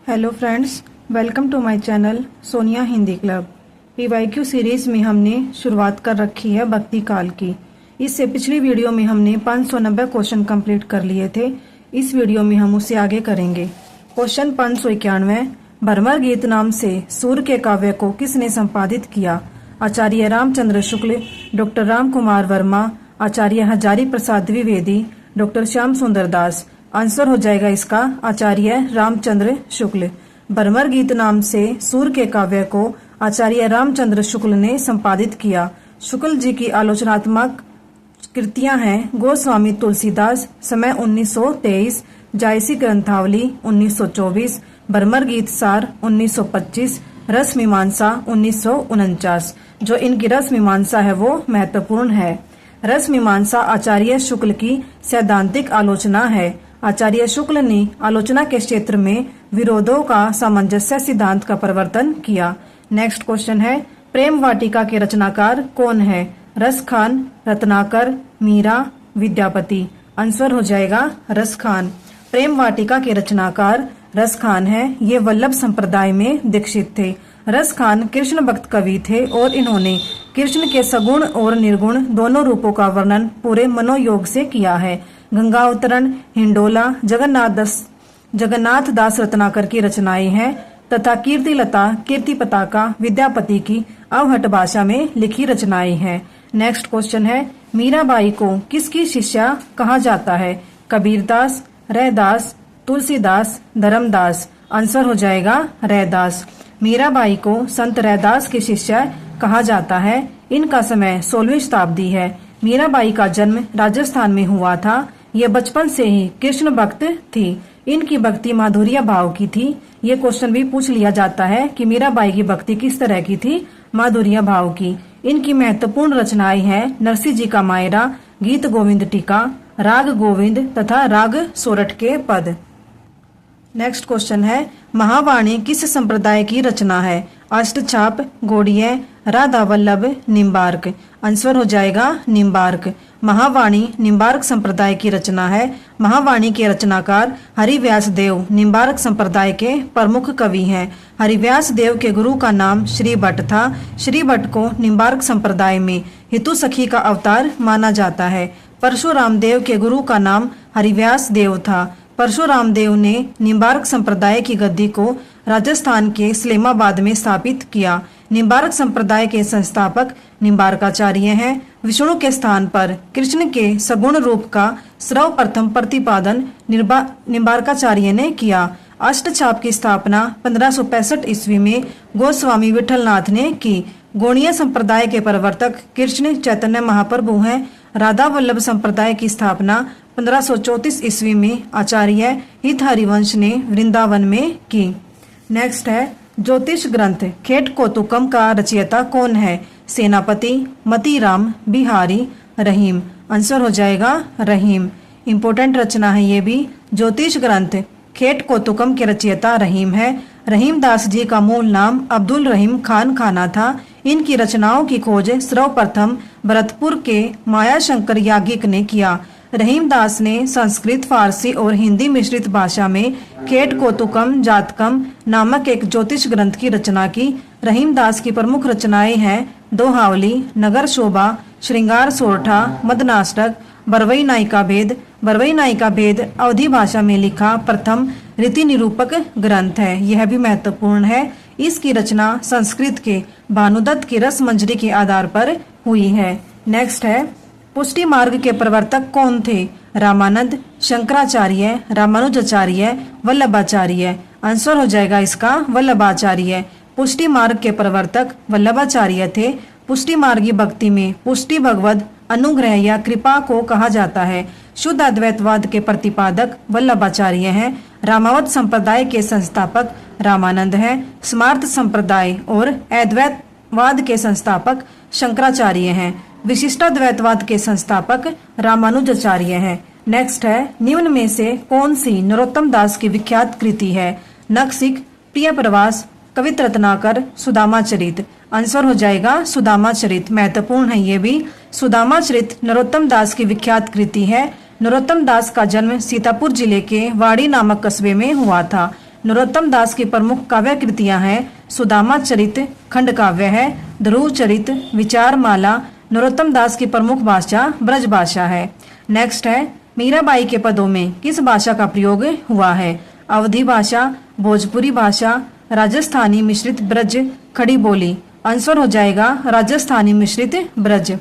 Hello friends, welcome to my channel Sonia Hindi club. PYQ series में हमने शुरुआत कर रखी है भक्ति काल की। इससे पिछली वीडियो में हमने 590 क्वेश्चन कंप्लीट कर लिए थे। इस वीडियो में हम उससे आगे करेंगे। क्वेश्चन 591, भरमर गीत नाम से सूर्य के काव्य को किसने संपादित किया? आचार्य रामचंद्र शुक्ल, डॉक्टर राम कुमार वर्मा, आचार्य हजारी प्रसाद द्विवेदी, डॉक्टर श्याम सुंदर दास। आंसर हो जाएगा इसका आचार्य रामचंद्र शुक्ल। भरमर गीत नाम से सूर्य के काव्य को आचार्य रामचंद्र शुक्ल ने संपादित किया। शुक्ल जी की आलोचनात्मक कृतियां हैं गोस्वामी तुलसीदास, समय 1923, जायसी ग्रंथावली 1924, भरमर गीत सार 1925, रस मीमांसा 1949। जो इनकी रस मीमांसा है वो महत्वपूर्ण है। रस मीमांसा आचार्य शुक्ल की सैद्धांतिक आलोचना है। आचार्य शुक्ल ने आलोचना के क्षेत्र में विरोधों का सामंजस्य सिद्धांत का प्रवर्तन किया। नेक्स्ट क्वेश्चन है, प्रेम वाटिका के रचनाकार कौन है? रसखान, रत्नाकर, मीरा, विद्यापति। आंसर हो जाएगा रसखान। प्रेम वाटिका के रचनाकार रसखान है। ये वल्लभ संप्रदाय में दीक्षित थे। रसखान कृष्ण भक्त कवि थे और इन्होंने कृष्ण के सगुण और निर्गुण दोनों रूपों का वर्णन पूरे मनोयोग से किया है। गंगा अवतरण, हिंडोला, जगन्नाथ दास रत्नाकर की रचनाएं हैं तथा कीर्तिलता, कीर्ति पताका विद्यापति की अवहट भाषा में लिखी रचनाएं हैं। नेक्स्ट क्वेश्चन है, मीराबाई को किसकी शिष्या कहा जाता है? कबीरदास, रैदास, तुलसीदास, धर्मदास। आंसर हो जाएगा रैदास। मीराबाई को संत रैदास की शिष्या कहा जाता है। इनका समय 16वीं शताब्दी है। मीराबाई का जन्म राजस्थान में हुआ था। ये बचपन से ही कृष्ण भक्त थी। इनकी भक्ति माधुर्य भाव की थी। ये क्वेश्चन भी पूछ लिया जाता है कि मीराबाई की भक्ति किस तरह की थी? माधुर्य भाव की। इनकी महत्वपूर्ण रचनाएं हैं नरसिंह जी का मायरा, गीत गोविंद टीका, राग गोविंद तथा राग सोरठ के पद। नेक्स्ट क्वेश्चन है, महावाणी किस संप्रदाय की रचना है? अष्टछाप, गौड़ीय, राधा वल्लभ, निम्बार्क। आंसर हो जाएगा निम्बार्क। महावाणी निम्बार्क संप्रदाय की रचना है। महावाणी के रचनाकार हरिव्यास देव निम्बार्क संप्रदाय के प्रमुख कवि हैं। हरिव्यास देव के गुरु का नाम श्री भट्ट था। श्री भट्ट को निम्बार्क संप्रदाय में हितु सखी का अवतार माना जाता है। परशुराम देव के गुरु का नाम हरिव्यास देव था। परशुराम देव ने निम्बार्क संप्रदाय की गद्दी को राजस्थान के इस्लामाबाद में स्थापित किया। निम्बार्क संप्रदाय के संस्थापक निम्बार्काचार्य हैं। विष्णु के स्थान पर कृष्ण के सगुण रूप का सर्वप्रथम प्रतिपादन निम्बार्काचार्य ने किया। अष्टछाप की स्थापना 1565 ईस्वी में गोस्वामी विठलनाथ ने की। गौड़ीय संप्रदाय के प्रवर्तक कृष्ण चैतन्य महाप्रभु हैं। राधा वल्लभ संप्रदाय की स्थापना 1534 ईस्वी में आचार्य हित हरिवंश ने वृंदावन में की। नेक्स्ट है, ज्योतिष ग्रंथ खेट कोतुकम का रचयिता कौन है? सेनापति, मतीराम, बिहारी, रहीम। आंसर हो जाएगा रहीम। इम्पोर्टेंट रचना है ये भी। ज्योतिष ग्रंथ खेट कोतुकम के रचयिता रहीम है। रहीम दास जी का मूल नाम अब्दुल रहीम खान खाना था। इनकी रचनाओं की खोज सर्वप्रथम भरतपुर के माया शंकर याज्ञिक ने किया। रहीम दास ने संस्कृत, फारसी और हिंदी मिश्रित भाषा में खेट कोतुकम जातकम नामक एक ज्योतिष ग्रंथ की रचना की। रहीम दास की प्रमुख रचनाएं हैं दोहावली, नगर शोभा, श्रृंगार सोरठा, मदनाष्टक, बरवई नायिका भेद। बरवई नायिका भेद अवधी भाषा में लिखा प्रथम रीति निरूपक ग्रंथ है। यह भी महत्वपूर्ण है। इसकी रचना संस्कृत के भानुदत्त की रस मंजरी के आधार पर हुई है। नेक्स्ट है, पुष्टि मार्ग के प्रवर्तक कौन थे? रामानंद, शंकराचार्य, रामानुजाचार्य, वल्लभाचार्य। आंसर हो जाएगा इसका वल्लभाचार्य। पुष्टि मार्ग के प्रवर्तक वल्लभाचार्य थे। पुष्टि मार्गी भक्ति में पुष्टि भगवद अनुग्रह या कृपा को कहा जाता है। शुद्ध अद्वैतवाद के प्रतिपादक वल्लभाचार्य हैं। रामावत संप्रदाय के संस्थापक रामानंद हैं। स्मार्त संप्रदाय और अद्वैतवाद के संस्थापक शंकराचार्य हैं। विशिष्टाद्वैतवाद के संस्थापक रामानुजाचार्य हैं। नेक्स्ट है, निम्न में से कौन सी नरोत्तम दास की विख्यात कृति है? नखशिख, प्रिय प्रवास, कवित रत्नाकर, सुदामा चरित। आंसर हो जाएगा सुदामा चरित। महत्वपूर्ण है ये भी। सुदामा चरित नरोत्तम दास की विख्यात कृति है। नरोत्तम दास का जन्म सीतापुर जिले के वाड़ी नामक कस्बे में हुआ था। नरोत्तम दास की प्रमुख काव्य कृतियां हैं सुदामा चरित खंड काव्य है, ध्रुव चरित, विचारमाला। नरोत्तम दास की प्रमुख भाषा ब्रज भाषा है। नेक्स्ट है मीराबाई के पदों में किस भाषा का प्रयोग हुआ है? अवधी भाषा, भोजपुरी भाषा, राजस्थानी मिश्रित ब्रज, खड़ी बोली। आंसर हो जाएगा राजस्थानी मिश्रित ब्रज।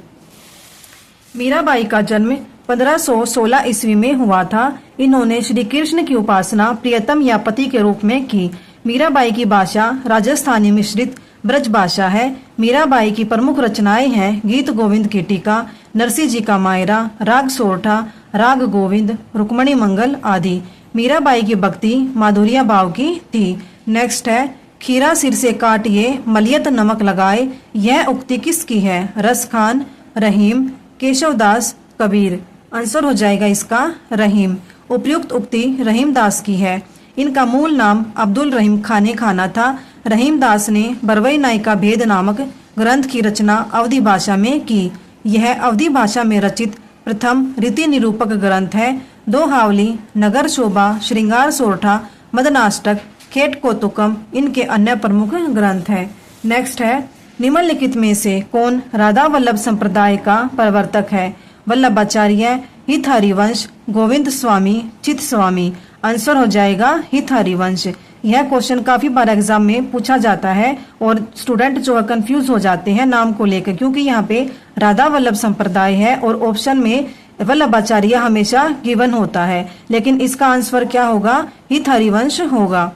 मीराबाई का जन्म 1516 ईस्वी में हुआ था। इन्होंने श्री कृष्ण की उपासना प्रियतम या पति के रूप में की। मीराबाई की भाषा राजस्थानी मिश्रित ब्रज भाषा है। मीराबाई की प्रमुख रचनाएं हैं गीत गोविंद की टीका, नरसिंह जी का मायरा, राग सोरठा, राग गोविंद, रुक्मणी मंगल आदि। मीराबाई की भक्ति माधुर्य भाव की थी। नेक्स्ट है खीरा सिर से काटिए मलियत नमक लगाए, यह उक्ति किसकी है? रस खान, रहीम, केशवदास, कबीर। आंसर हो जाएगा इसका रहीम। उपयुक्त उक्ति रहीम दास की है। इनका मूल नाम अब्दुल रहीम खाने खाना था। रहीम दास ने बरवई नायिका भेद नामक ग्रंथ की रचना अवधी भाषा में की। यह अवधी भाषा में रचित प्रथम रीति निरूपक ग्रंथ है। दोहावली, नगर शोभा, श्रृंगार सोरठा, मदनाष्टक, खेट कोतुकम इनके अन्य प्रमुख ग्रंथ हैं। नेक्स्ट है निम्नलिखित में से कौन राधा वल्लभ संप्रदाय का प्रवर्तक है? वल्लभाचार्य, हित हरिवंश, गोविंद स्वामी, चित स्वामी। आंसर हो जाएगा हित हरिवंश। यह क्वेश्चन काफी बार एग्जाम में पूछा जाता है और स्टूडेंट जो है कंफ्यूज हो जाते हैं नाम को लेकर, क्योंकि यहाँ पे राधा वल्लभ संप्रदाय है और ऑप्शन में वल्लभाचार्य हमेशा गिवन होता है, लेकिन इसका आंसर क्या होगा? हित हरिवंश होगा।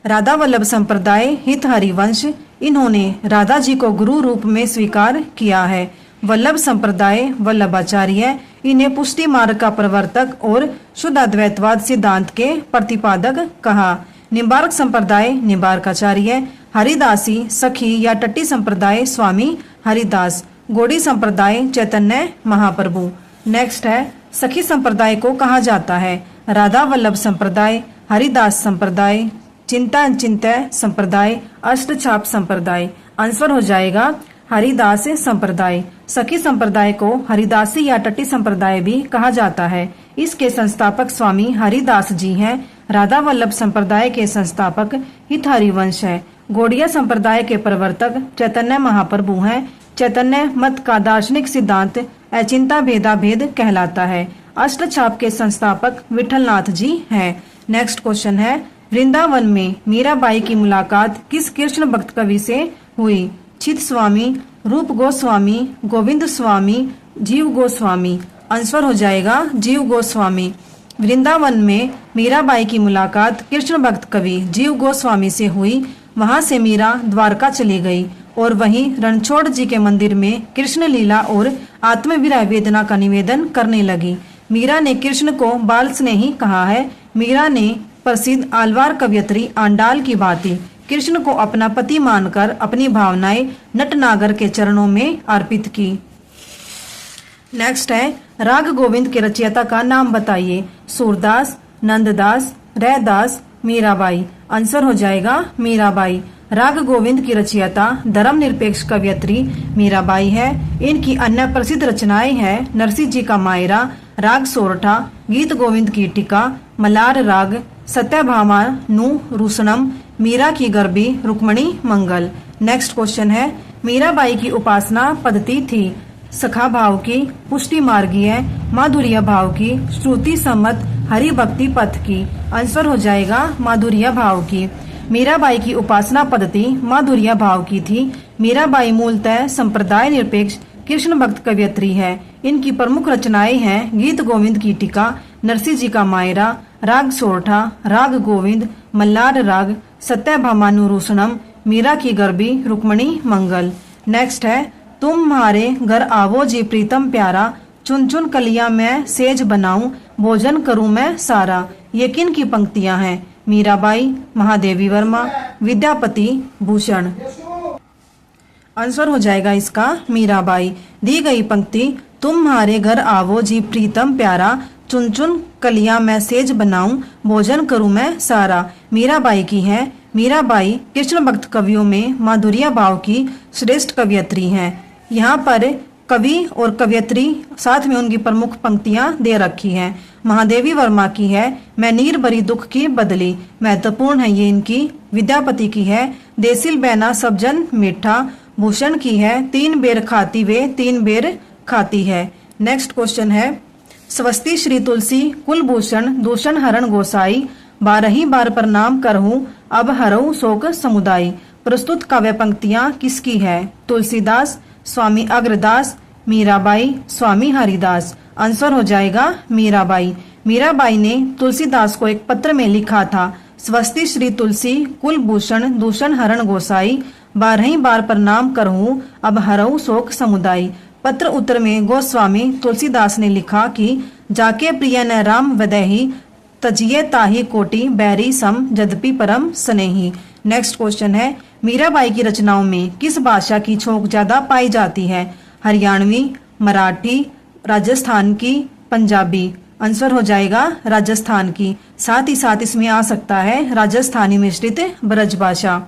राधा वल्लभ संप्रदाय, हित हरिवंश, इन्होंने राधा जी को गुरु रूप में स्वीकार किया है। वल्लभ संप्रदाय, वल्लभाचार्य, इन्हें पुष्टि मार्ग का प्रवर्तक और शुद्ध अद्वैतवाद सिद्धांत के प्रतिपादक कहा। निम्बार्क संप्रदाय, निम्बार्काचार्य, हरिदासी, सखी या टट्टी संप्रदाय, स्वामी हरिदास, गौड़ी संप्रदाय, चैतन्य महाप्रभु। नेक्स्ट है सखी संप्रदाय को कहा जाता है राधा वल्लभ संप्रदाय, हरिदास संप्रदाय, चिंता चिंत्य संप्रदाय, अष्टछाप संप्रदाय। आंसर हो जाएगा हरिदास संप्रदाय। सखी संप्रदाय को हरिदासी या टट्टी संप्रदाय भी कहा जाता है। इसके संस्थापक स्वामी हरिदास जी हैं। राधा वल्लभ संप्रदाय के संस्थापक हित हरिवंश है। गौड़िया संप्रदाय के प्रवर्तक चैतन्य महाप्रभु हैं। चैतन्य मत का दार्शनिक सिद्धांत अचिंता भेदा भेद कहलाता है। अष्टछाप के संस्थापक विठलनाथ जी हैं। नेक्स्ट क्वेश्चन है वृंदावन में मीराबाई की मुलाकात किस कृष्ण भक्त कवि से हुई? चित स्वामी, रूप गोस्वामी, गोविंद स्वामी, जीव गोस्वामी। आंसर हो जाएगा जीव गोस्वामी। वृंदावन में मीराबाई की मुलाकात कृष्ण भक्त कवि जीव गोस्वामी से हुई। वहां से मीरा द्वारका चली गई और वहीं रणछोड़ जी के मंदिर में कृष्ण लीला और आत्मविरह वेदना का निवेदन करने लगी। मीरा ने कृष्ण को बाल स्नेही कहा है। मीरा ने प्रसिद्ध आलवार कवयित्री आंडाल की भांति कृष्ण को अपना पति मानकर अपनी भावनाएं नटनागर के चरणों में अर्पित की। नेक्स्ट है राग गोविंद के रचयिता का नाम बताइए। सूरदास, नंददास, रैदास, मीराबाई। आंसर हो जाएगा मीराबाई। राग गोविंद की रचयिता धर्म निरपेक्ष कवयित्री मीराबाई है। इनकी अन्य प्रसिद्ध रचनाएं हैं नरसिंह जी का मायरा, राग सोरठा, गीत गोविंद की टीका, मलार राग, सत्यभामा नु रूसणम, मीरा की गर्भी, रुक्मणी मंगल। नेक्स्ट क्वेश्चन है मीराबाई की उपासना पद्धति थी सखा भाव की, पुष्टि मार्गीय, माधुर्य भाव की, श्रुति सम्मत, हरि भक्ति पथ की। आंसर हो जाएगा माधुर्य भाव की। मीराबाई की उपासना पद्धति माधुर्य भाव की थी। मीराबाई मूलतः संप्रदाय निरपेक्ष कृष्ण भक्त कवयित्री है। इनकी प्रमुख रचनाएं हैं गीत गोविंद की टीका, नरसिंह जी का मायरा, राग सोरठा, राग गोविंद, मल्लार राग, सत्यभामानुरूषणम, मीरा की गर्भी, रुक्मणी मंगल। नेक्स्ट है तुम्हारे घर आवो जी प्रीतम प्यारा, चुन चुन कलिया मैं सेज बनाऊं, भोजन करूं मैं सारा। ये किन की पंक्तियां हैं? मीराबाई, महादेवी वर्मा, विद्यापति भूषण। आंसर हो जाएगा इसका मीराबाई। दी गई पंक्ति तुम्हारे घर आवो जी प्रीतम प्यारा, चुन चुन कलियां मैं सेज बनाऊं, भोजन करूं मैं सारा, मीराबाई की है। मीराबाई कृष्ण भक्त कवियों में माधुर्य भाव की श्रेष्ठ कवयित्री हैं। यहाँ पर कवि और कवयित्री साथ में उनकी प्रमुख पंक्तियां दे रखी हैं। महादेवी वर्मा की है मैं नीर भरी दुख की बदली, महत्वपूर्ण है ये इनकी। विद्यापति की है देसिल बैना सब जन मीठा, भूषण की है तीन बेर खाती वे तीन बेर खाती है। नेक्स्ट क्वेश्चन है स्वस्ति श्री तुलसी कुलभूषण दूषण हरण गोसाई, बारही बार प्रणाम करहूं अब हरऊ शोक समुदाय। प्रस्तुत काव्य पंक्तियां किसकी है? तुलसीदास, स्वामी अग्रदास, मीराबाई, स्वामी हरिदास। आंसर हो जाएगा मीराबाई। मीराबाई ने तुलसीदास को एक पत्र में लिखा था स्वस्ति श्री तुलसी कुलभूषण दूषण हरण गोसाई, बारही बार प्रणाम करहूं अब हरऊ शोक समुदाय। पत्र उत्तर में गोस्वामी तुलसीदास ने लिखा कि जाके प्रिय न राम वदैही, तजिए ताही कोटि बैरी सम जदपि परम स्नेही। नेक्स्ट क्वेश्चन है मीराबाई की रचनाओं में किस भाषा की छोक ज्यादा पाई जाती है? हरियाणवी, मराठी, राजस्थान की, पंजाबी। आंसर हो जाएगा राजस्थान की। साथ ही साथ इसमें आ सकता है राजस्थानी मिश्रित ब्रज भाषा।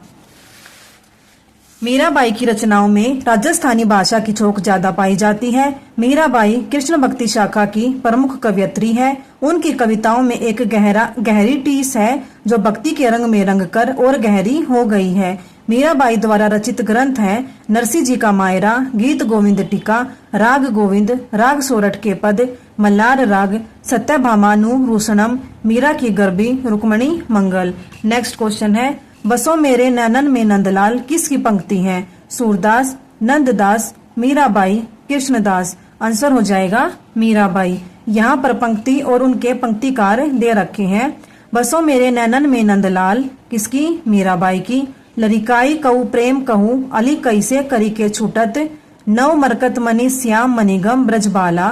मीराबाई की रचनाओं में राजस्थानी भाषा की छोक ज्यादा पाई जाती है। मीराबाई कृष्ण भक्ति शाखा की प्रमुख कवयित्री है। उनकी कविताओं में एक गहरी टीस है जो भक्ति के रंग में रंग कर और गहरी हो गई है। मीराबाई द्वारा रचित ग्रंथ है नरसी जी का मायरा, गीत गोविंद टीका, राग गोविंद, राग सोरठ के पद, मल्लार राग, सत्यभामानु रूषणम, मीरा की गर्भी, रुक्मणी मंगल। नेक्स्ट क्वेश्चन है बसो मेरे नैनन में नंदलाल किसकी पंक्ति है? सूरदास, नंददास, मीराबाई, कृष्णदास। आंसर हो जाएगा मीराबाई। यहाँ पर पंक्ति और उनके पंक्तिकार दे रखे हैं। बसो मेरे नैनन में नंदलाल किसकी? मीराबाई की। लरिकाई कहू प्रेम कहूँ अली कैसे करी के छूटत, नव मरकत मनी श्याम मनिगम ब्रजबाला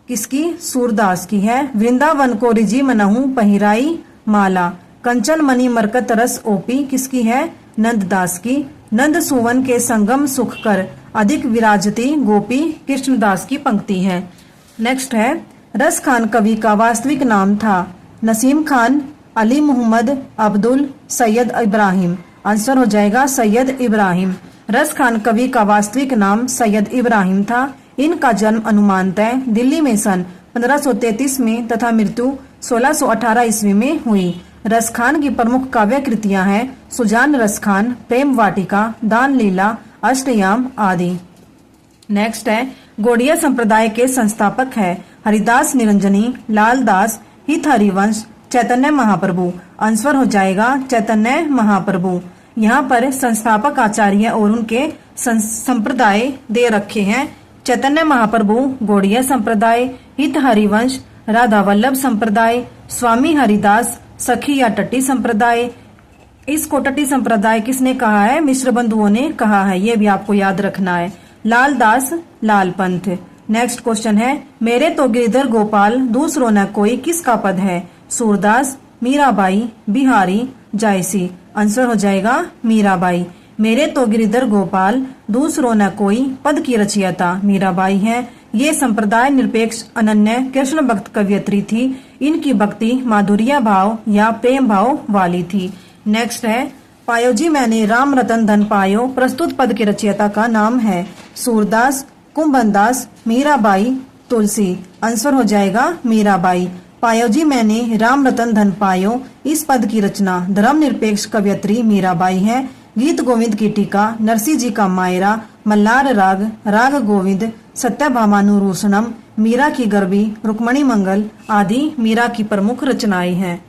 किसकी? सूरदास की है। वृंदावन को रिजी मनहू पहिराई माला, कंचन मणि मरकत रस ओपी किसकी है? नंददास की। नंद सुवन के संगम सुख कर अधिक विराजती गोपी, कृष्णदास की पंक्ति है। नेक्स्ट है रस खान कवि का वास्तविक नाम था? नसीम खान, अली मोहम्मद, अब्दुल, सैयद इब्राहिम। आंसर हो जाएगा सैयद इब्राहिम। रस खान कवि का वास्तविक नाम सैयद इब्राहिम था। इनका जन्म अनुमानतः दिल्ली में सन 1533 में तथा मृत्यु 1618 ईस्वी में हुई। रसखान की प्रमुख काव्य कृतियां हैं सुजान रसखान, प्रेम वाटिका, दान लीला, अष्टयाम आदि। नेक्स्ट है गौड़िया संप्रदाय के संस्थापक है हरिदास निरंजनी, लालदास, हित हरिवंश, चैतन्य महाप्रभु। आंसर हो जाएगा चैतन्य महाप्रभु। यहाँ पर संस्थापक आचार्य और उनके संप्रदाय दे रखे हैं। चैतन्य महाप्रभु गौड़िया संप्रदाय, हित हरिवंश राधा वल्लभ संप्रदाय, स्वामी हरिदास सखी या टट्टी संप्रदाय। इसको टट्टी संप्रदाय किसने कहा है? मिश्र बंधुओं ने कहा है, ये भी आपको याद रखना है। लालदास लालपंथ। नेक्स्ट क्वेश्चन है मेरे तो गिरधर गोपाल दूसरो न कोई किसका पद है? सूरदास, मीराबाई, बिहारी, जायसी। आंसर हो जाएगा मीराबाई। मेरे तो गिरधर गोपाल दूसरो न कोई पद की रचयिता मीराबाई है। ये संप्रदाय निरपेक्ष अनन्य कृष्ण भक्त कवयित्री थी। इनकी भक्ति माधुर्य भाव या प्रेम भाव वाली थी। नेक्स्ट है पायो जी मैंने राम रतन धन पायो, प्रस्तुत पद के रचयिता का नाम है? सूरदास, कुंभनदास, मीराबाई, तुलसी। आंसर हो जाएगा मीराबाई। पायो जी मैंने राम रतन धन पायो, इस पद की रचना धर्म निरपेक्ष कवयित्री मीराबाई है। गीत गोविंद की टीका, नरसी जी का मायरा, मल्लार राग, राग गोविंद, सत्यभामानुरूषणम, मीरा की गर्भी, रुक्मणी मंगल आदि मीरा की प्रमुख रचनाएं हैं।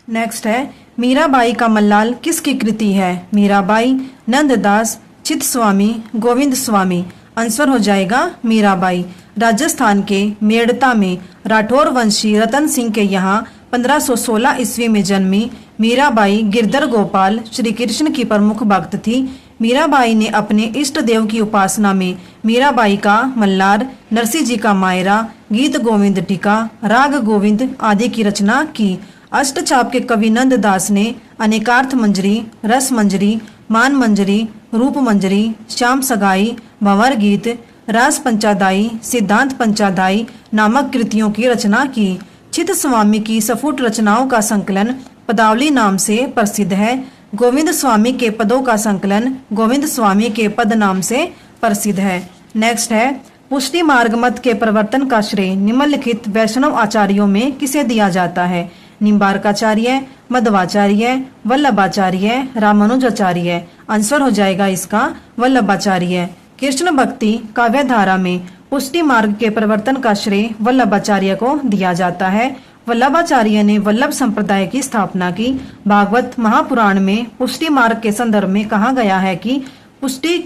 नेक्स्ट है मीराबाई का मल्लाल किसकी कृति है? मीराबाई, नंददास, चित स्वामी, गोविंद स्वामी। आंसर हो जाएगा मीराबाई। राजस्थान के मेड़ता में राठौर वंशी रतन सिंह के यहाँ 1516 ईस्वी में जन्मी मीराबाई गिरधर गोपाल श्री कृष्ण की प्रमुख भक्त थी। मीराबाई ने अपने इष्ट देव की उपासना में मीराबाई का मल्लार, नरसी जी का मायरा, गीत गोविंद टीका, राग गोविंद आदि की रचना की। अष्टचाप के कवि नंददास ने अनेकार्थ मंजरी, रस मंजरी, मान मंजरी, रूप मंजरी, श्याम सगाई, भंवर गीत, रास पंचादाई, सिद्धांत पंचादाई नामक कृतियों की रचना की। चित स्वामी की सफुट रचनाओं का संकलन पदावली नाम से प्रसिद्ध है। गोविंद स्वामी के पदों का संकलन गोविंद स्वामी के पद नाम से प्रसिद्ध है। नेक्स्ट है पुष्टि मार्ग मत के प्रवर्तन का श्रेय निम्नलिखित वैष्णव आचार्यों में किसे दिया जाता है? निम्बार्काचार्य, मध्वाचार्य, वल्लभाचार्य, रामानुजाचार्य। आंसर हो जाएगा इसका वल्लभाचार्य। कृष्ण भक्ति काव्यधारा में पुष्टि मार्ग के प्रवर्तन का श्रेय वल्लभाचार्य को दिया जाता है। वल्लभाचार्य ने वल्लभ संप्रदाय की स्थापना की। भागवत महापुराण में पुष्टि मार्ग के संदर्भ में कहा गया है कि पुष्टि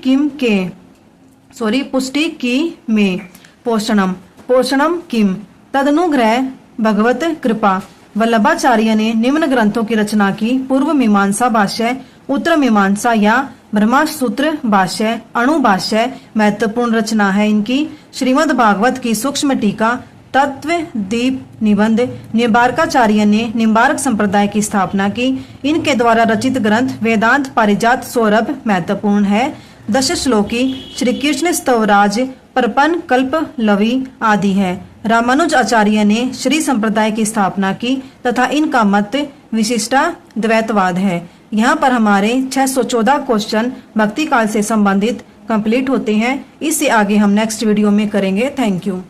की में पोषणम किम तदनुग्रह भगवत कृपा। वल्लभाचार्य ने निम्न ग्रंथों की रचना की। पूर्व मीमांसा भाष्य, उत्तर मीमांसा या ब्रह्मसूत्र भाष्य, अणु भाष्य महत्वपूर्ण रचना है इनकी। श्रीमद् भागवत की सूक्ष्म टीका, तत्व दीप निबंध। निम्बार्काचार्य ने निम्बार्क संप्रदाय की स्थापना की। इनके द्वारा रचित ग्रंथ वेदांत पारिजात सौरभ महत्वपूर्ण है। दश श्लोकी, श्री कृष्ण स्तवराज, प्रपन्न कल्प लवी आदि है। रामानुज आचार्य ने श्री संप्रदाय की स्थापना की तथा इनका मत विशिष्टा द्वैतवाद है। यहाँ पर हमारे 614 क्वेश्चन भक्ति काल से संबंधित कंप्लीट होते हैं। इससे आगे हम नेक्स्ट वीडियो में करेंगे। Thank you.